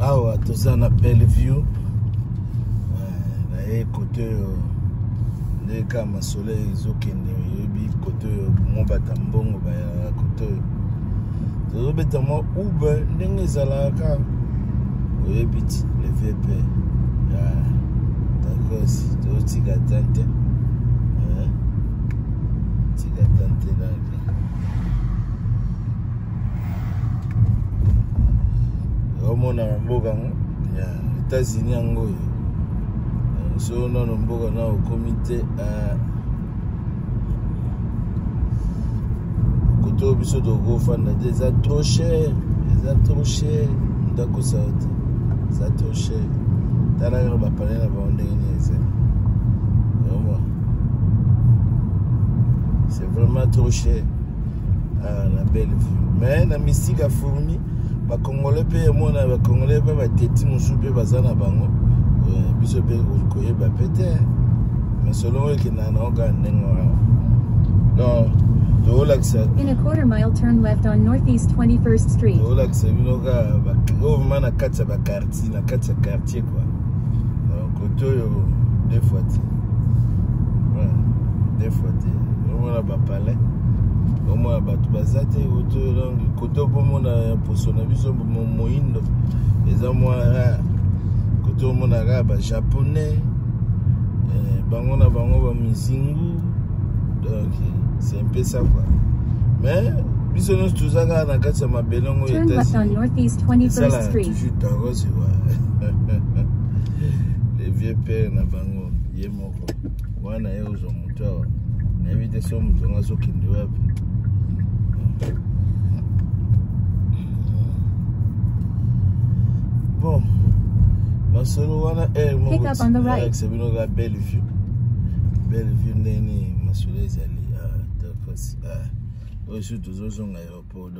Awa toza na Bellevue na ye côté ndeka masole ezokende yebi côté mobata mbongo ba ya côté tozobeta mo Uber ndenge ezalaka oyebi ti le VP d'accord totika tante tika tante là mona mboka ya États-Unis yango so non mboka na au comité koto biso to go fanda déjà trop cher ndako ça trop cher tala ba parler na ba ndenge eza c'est vraiment trop cher la Bellevue mais na mystique a fourmi ba Congolais pe mona ba Congolais ba teti musupe bazana bango biso pe ko yeba pete mais selon que na nga ndengo non do laksa in a quarter mile turn left on northeast 21st street do laksa binoga ba government na katsa ba quartier na katsa quartier quoi donc yo deux fois on a ba palais au moins batu bazate auto langue koto bomona poso na biso moindo eza mwa koto mona ga ba japonais bango na bango ba mizingu donc c'est un peu ça quoi mais biso nous tous aga na kati ya mabelongo États-Unis on northeast 21st street toujours tarosi wa les vieux pères na bango ye moko wana ye uzo muto na vite so muto ngazo kindi wapi. Bon, masolo wana pick up on the right. Sebinoga Bellevue ndeni masolo ezali d'accord. Oyo surtout zozonga aéroport.